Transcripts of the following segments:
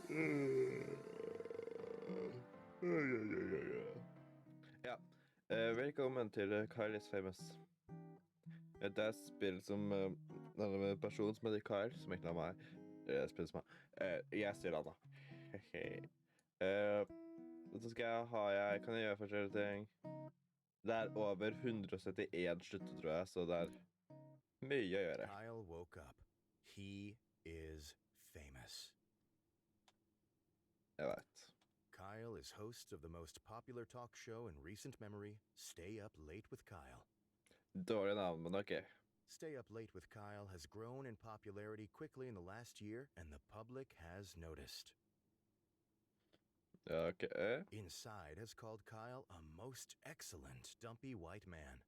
Ja, velkommen til Kyle is Famous. Det er et spill som handler om en person som heter Kyle, som egentlig er meg. Spill som meg. Jeg styrer han da. Så kan jeg gjøre forskjellige ting. Det er over 171 slutter, tror jeg, så det er mye å gjøre. Kyle woke up. He is famous. Jeg vet. Kyle is host of the most popular talk show in recent memory, Stay Up Late with Kyle. Dårlig navn, men ok. Stay Up Late with Kyle has grown in popularity quickly in the last year, and the public has noticed. Okay. Inside has called Kyle a most excellent dumpy white man.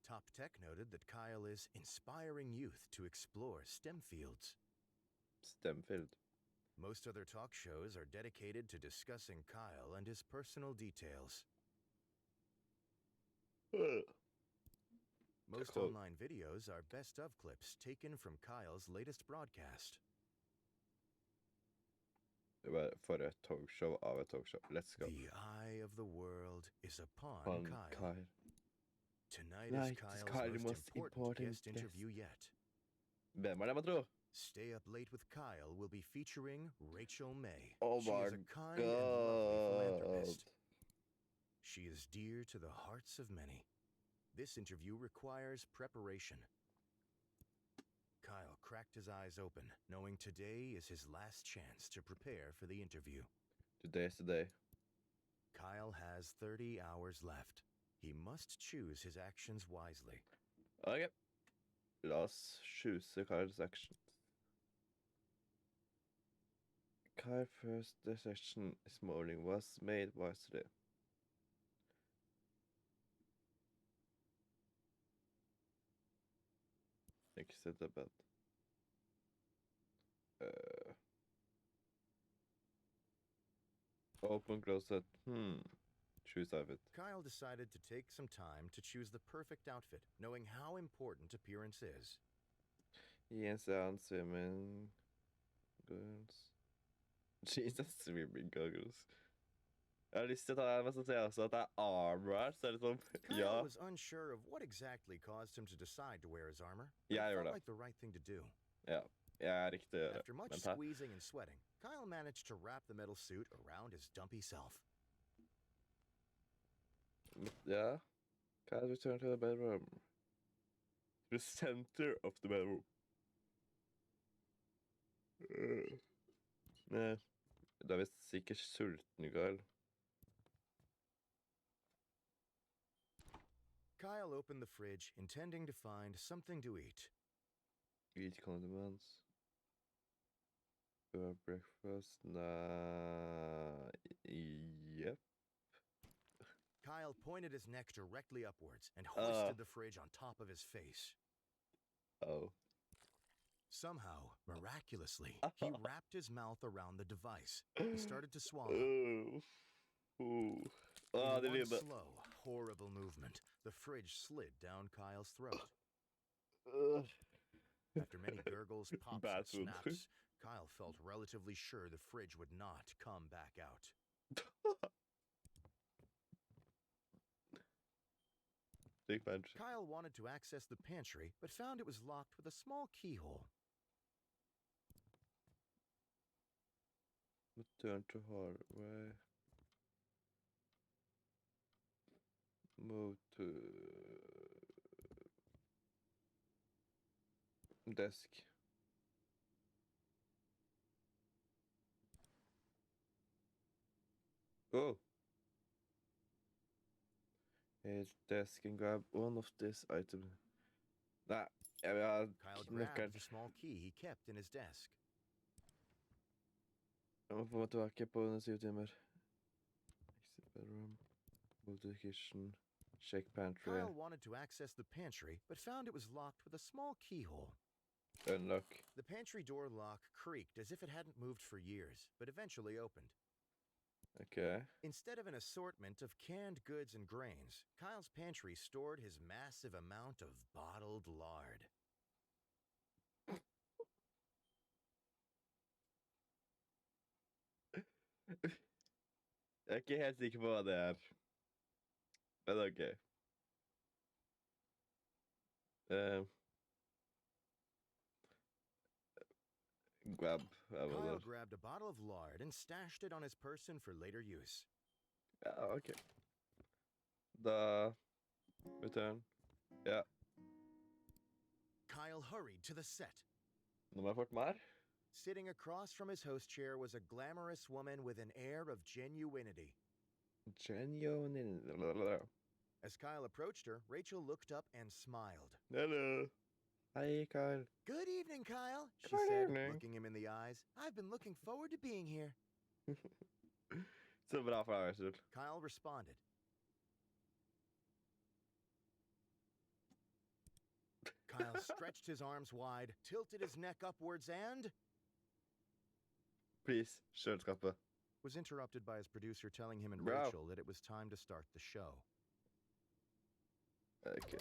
Top Tech noted that Kyle is inspiring youth to explore STEM fields. STEM field. Most other talk shows are dedicated to discussing Kyle and his personal details. Most Cool. online videos are best of clips taken from Kyle's latest broadcast. For et talkshow av et talkshow. Let's go. The eye of the world is upon Kyle. Tonight is Kyle's most important guest interview yet. Hvem er det man tror? Stay Up Late with Kyle will be featuring Rachel May. Oh she my is a kind and lovely God. philanthropist. She is dear to the hearts of many. This interview requires preparation. Kyle cracked his eyes open, knowing today is his last chance to prepare for the interview. Today's the day. Kyle has 30 hours left. He must choose his actions wisely. Ok. La oss choose Kyle's actions. Kyle's first decision this morning was made wisely. Exit the bed. Open closet. Choose outfit. Kyle decided to take some time to choose the perfect outfit, knowing how important appearance is. Yes, and swimming goggles. Jesus, swimming goggles. Jeg har lyst til å ta den, men så ser jeg også at det er armor. Så er det sånn, Kyle was unsure of what exactly caused him to decide to wear his armor. But it felt like the right thing to do. Ja, jeg er riktig. After much squeezing and sweating, Kyle managed to wrap the metal suit around his dumpy self. Yeah. Kyle returned to the bedroom. The center of the bedroom. Nei, du er visst sikkert sulten, Kyle. Kyle opened the fridge, intending to find something to eat. Eat condiments. For breakfast. Nah. Yep. Kyle pointed his neck directly upwards and hoisted the fridge on top of his face. Oh. Somehow, miraculously, he wrapped his mouth around the device and started to swallow. In one slow, horrible movement, the fridge slid down Kyle's throat. After many gurgles, pops, and snaps, Kyle felt relatively sure the fridge would not come back out. Kyle wanted to access the pantry, but found it was locked with a small keyhole. Return to hallway. Move to desk. Oh. His desk and grab one of this item. Nei, jeg vil ha Kyle grabbed the small key he kept in his desk. Jeg må få meg tilbake på under 7 timer. Exit bedroom. Move to the kitchen. Check pantry. Kyle wanted to access the pantry, but found it was locked with a small keyhole. Unlock. The pantry door lock creaked as if it hadn't moved for years, but eventually opened. Okay. Instead of an assortment of canned goods and grains, Kyle's pantry stored his massive amount of bottled lard. Jeg er ikke helt sikker på hva det er. Men ok. Grab. Kyle grabbed a bottle of lard and stashed it on his person for later use. Ja, ok. Da... Return. Ja. Kyle hurried to the set. Nå må jeg fort mer. Sitting across from his host chair was a glamorous woman with an air of genuinity. As Kyle approached her, Rachel looked up and smiled. Hello. Hi, Kyle. Good evening, Kyle, she Good said, evening. looking him in the eyes. I've been looking forward to being here. Så bra for deg, Rachel. Kyle responded. Kyle stretched his arms wide, tilted his neck upwards, and... Please, kjøleskapet. was interrupted by his producer telling him and Bro. Rachel that it was time to start the show. Ok.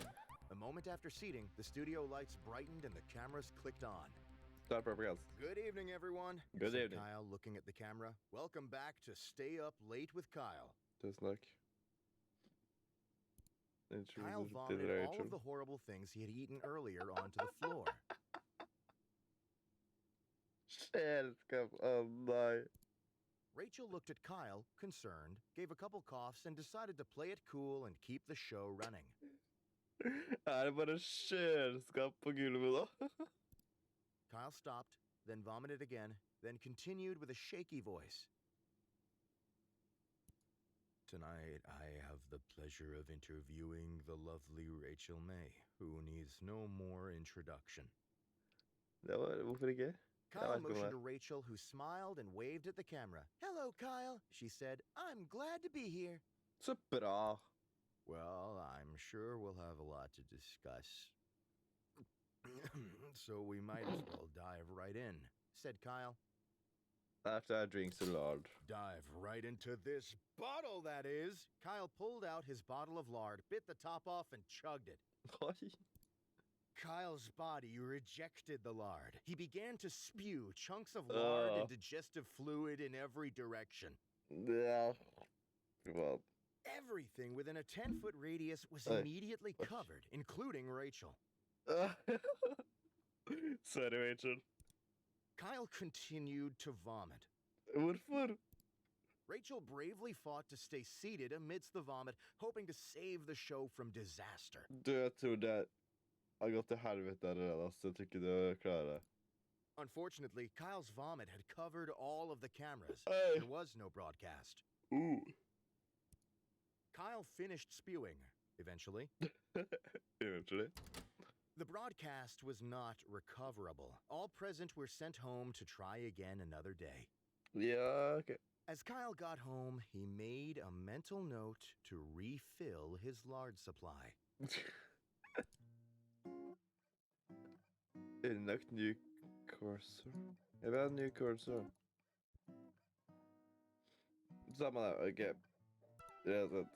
A moment after seating, the studio lights brightened and the cameras clicked on. Start propaganda. Good evening, everyone. Good said evening. Kyle, looking at the camera. Welcome back to Stay Up Late with Kyle. Tusen takk. Kyle vomited all of the horrible things he had eaten earlier onto the floor. Kjøleskap, nei. Rachel looked at Kyle, concerned, gave a couple coughs, and decided to play it cool and keep the show running. Er det bare kjøleskap på gulvet da? Kyle stopped, then vomited again, then continued with a shaky voice. Tonight, I have the pleasure of interviewing the lovely Rachel May, who needs no more introduction. Hvorfor ikke? Kyle motioned to Rachel, who smiled and waved at the camera. Hello, Kyle, she said. I'm glad to be here. Så bra. Well, I'm sure we'll have a lot to discuss. So we might as well dive right in, said Kyle. After I drink so lard. Dive right into this bottle, that is. Kyle pulled out his bottle of lard, bit the top off, and chugged it. Oi. Kyle's body rejected the lard. He began to spew chunks of lard and digestive fluid in every direction. Ja. Privat. Everything within a 10-foot radius was immediately covered, including Rachel. Sorry, Rachel. Kyle continued to vomit. Hvorfor? Rachel bravely fought to stay seated amidst the vomit, hoping to save the show from disaster. Du, jeg tror det har gått til helvete allerede, så jeg tror ikke du klarer det. Unfortunately, Kyle's vomit had covered all of the cameras. Hey. There was no broadcast. Kyle finished spewing, eventually. Eventually. The broadcast was not recoverable. All present were sent home to try again another day. Ja, ok. As Kyle got home, he made a mental note to refill his lard supply. Innlagt ny cursor. Jeg vil ha en ny cursor. Samme der, ok. Rett og slett.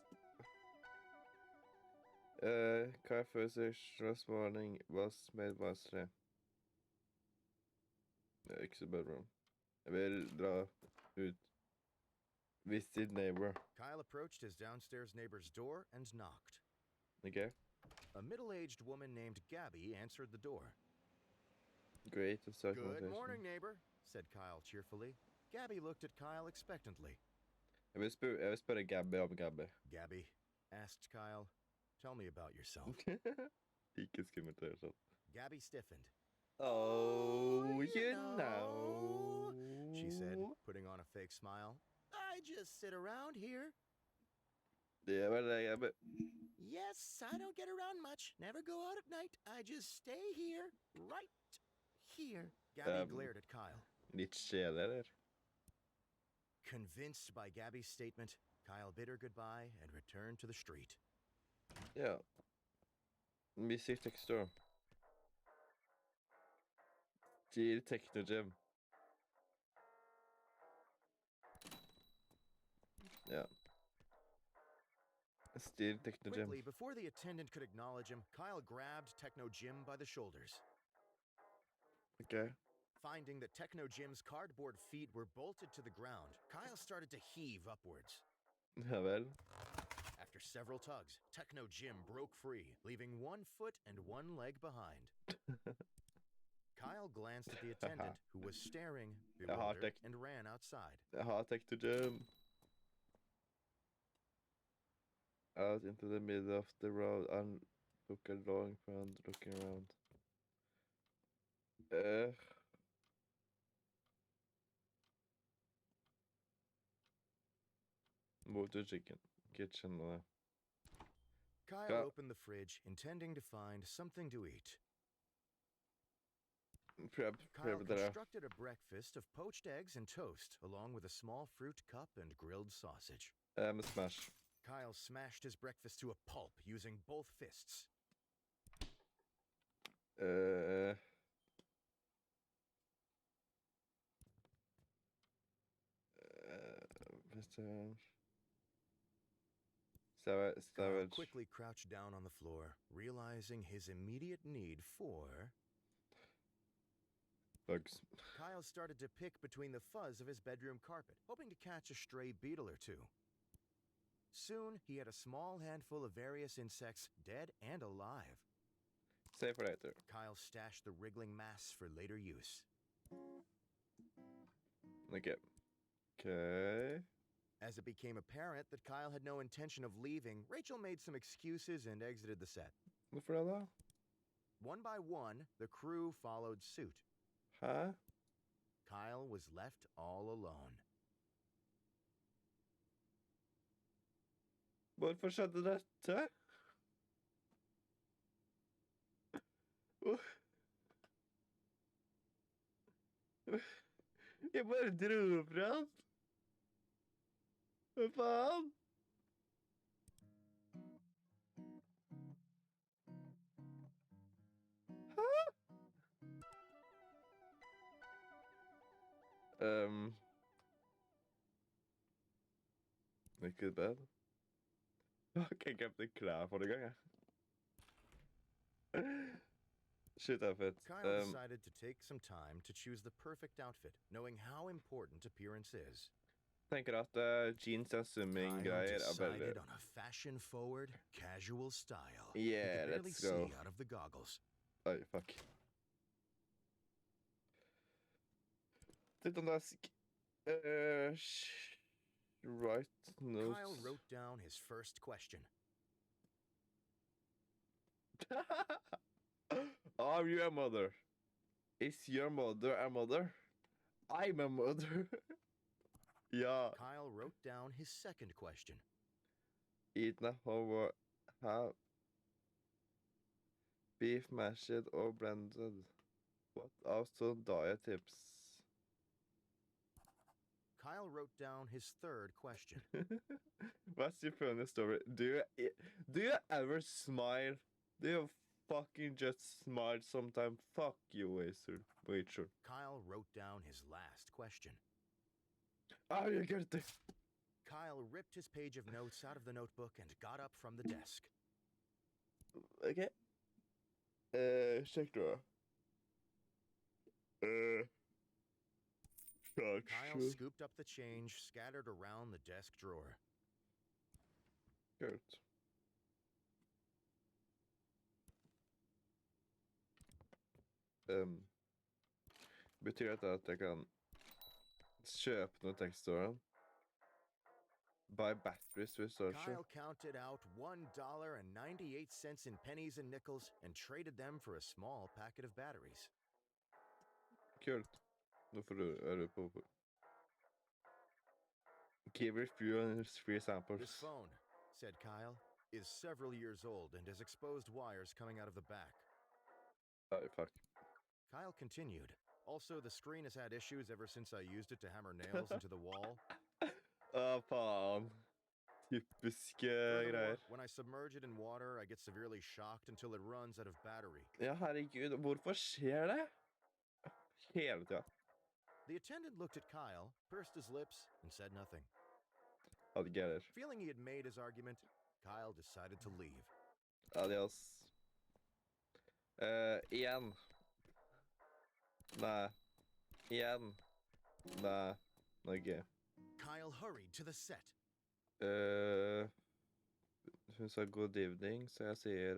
Car first morning was made wisely. Ikke så bedroom. Jeg vil dra ut. Visit neighbor. Kyle approached his downstairs neighbor's door and knocked. Okay. A middle-aged woman named Gabby answered the door. Great to start Good conversation. morning, neighbor, said Kyle cheerfully. Gabby looked at Kyle expectantly. Jeg vil spørre Gabby om Gabby. Gabby asked Kyle, tell me about yourself. Ikke skummelt det sånn. Gabby stiffened. Oh, you know. She said, putting on a fake smile. I just sit around here. Det er vel det, Gabby. Yes, I don't get around much. Never go out at night. I just stay here, right here. Gabby glared at Kyle. Litt kjedelig, eller? Convinced by Gabby's statement, Kyle bid her goodbye and returned to the street. Ja. Music Tech Store. Til Techno Gym. Ja. Still Techno Gym. Quickly, before the attendant could acknowledge him, Kyle grabbed Techno Jim by the shoulders. Okay. Finding that Techno Jim's cardboard feet were bolted to the ground, Kyle started to heave upwards. Ja vel. After several tugs, Techno Jim broke free, leaving one foot and one leg behind. Kyle glanced at the attendant, who was staring, bewildered, and ran outside. Jeg har Techno Jim. Out into the middle of the road and took a long friend looking around. Move to kitchen. Kyle opened the fridge, intending to find something to eat. Kyle constructed a breakfast of poached eggs and toast, along with a small fruit cup and grilled sausage. Smash. Kyle smashed his breakfast to a pulp using both fists. Kyle quickly crouched down on the floor, realizing his immediate need for bugs. Kyle started to pick between the fuzz of his bedroom carpet, hoping to catch a stray beetle or two. Soon, he had a small handful of various insects, dead and alive. Save for later. Kyle stashed the wriggling mass for later use. Okay. As it became apparent that Kyle had no intention of leaving, Rachel made some excuses and exited the set. Hvorfor det da? One by one, the crew followed suit. Hæ? Kyle was left all alone. Hvorfor skjedde dette? Jeg bare dro fra han. Hva faen? Hæ? Ikke bad. Okay, jeg glemte klær for det gang, jeg. Shit outfit. Kyle decided to take some time to choose the perfect outfit, knowing how important appearance is. Tenker at jeans og swimming-greier er veldig... decided on a fashion-forward, casual style. Yeah, he could barely let's go. see out of the goggles. Oi, fuck. Litt om det right notes. Kyle wrote down his first question. Are you a mother? Is your mother a mother? I'm a mother. Ja. Kyle wrote down his second question. Eaten a whole have beef mashed or blended. What also diet tips? Kyle wrote down his third question. What's your funny story? Do you ever smile? Do you fucking just smile sometime? Fuck you, Rachel. Kyle wrote down his last question. Oh, you get it. Kyle ripped his page of notes out of the notebook and got up from the desk. Okay. Check drawer. Kyle scooped up the change scattered around the desk drawer. Good. Betyr dette at jeg kan kjøpe noe tekståren? Buy batteries with social? Kyle counted out $1.98 in pennies and nickels and traded them for a small packet of batteries. Kult. Nå får du på. Give review free samples. This phone, said Kyle, is several years old and has exposed wires coming out of the back. Oh, fuck. Kyle continued. Also, the screen has had issues ever since I used it to hammer nails into the wall. Faen. Typiske greier. When I submerge it in water, I get severely shocked until it runs out of battery. Ja, herregud. Hvorfor skjer det? Hele tida. The attendant looked at Kyle, pursed his lips, and said nothing. I get it. Feeling he had made his argument, Kyle decided to leave. Adios. Igjen. Nei. Igjen. Nei. Okay. Kyle hurried to the set. Hun sa good evening, så jeg sier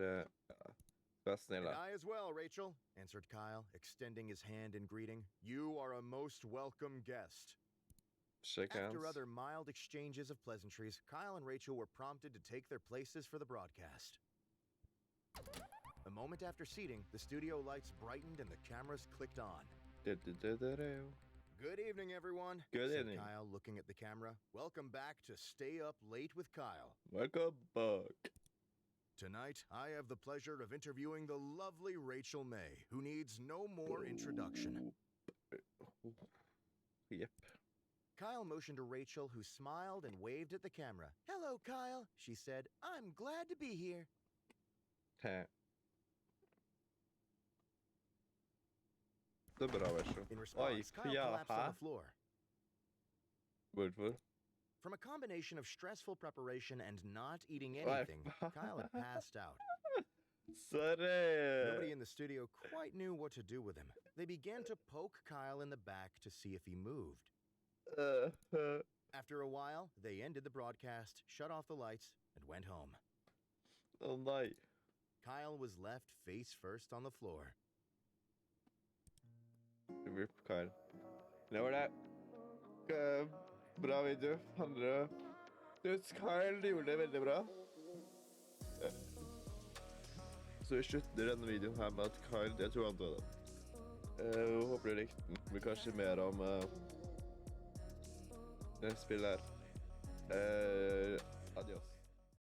vær snill And da. I as well, Rachel, answered Kyle, extending his hand in greeting. You are a most welcome guest. Shake hands. After other mild exchanges of pleasantries, Kyle and Rachel were prompted to take their places for the broadcast. A moment after seating, the studio lights brightened and the cameras clicked on. Good evening, everyone, Good said evening. Kyle, looking at the camera. Welcome back to Stay Up Late with Kyle. Welcome back. Tonight, I have the pleasure of interviewing the lovely Rachel May, who needs no more introduction. Yep. Kyle motioned to Rachel, who smiled and waved at the camera. Hello, Kyle, she said. I'm glad to be here. Hæ. Det bra, Vesho. In response, Kyle collapsed on the floor. Hvorfor? From a combination of stressful preparation and not eating anything, Kyle had passed out. Sorry. Nobody in the studio quite knew what to do with him. They began to poke Kyle in the back to see if he moved. After a while, they ended the broadcast, shut off the lights, and went home. Å nei. Kyle was left face first on the floor. Rip Kyle. Det var det. Bra video. Andre. Kyle gjorde det veldig bra. Så vi slutter denne videoen her med at Kyle, jeg tror han døde. Håper du likte den. Det blir kanskje mer om det spillet her. Adios.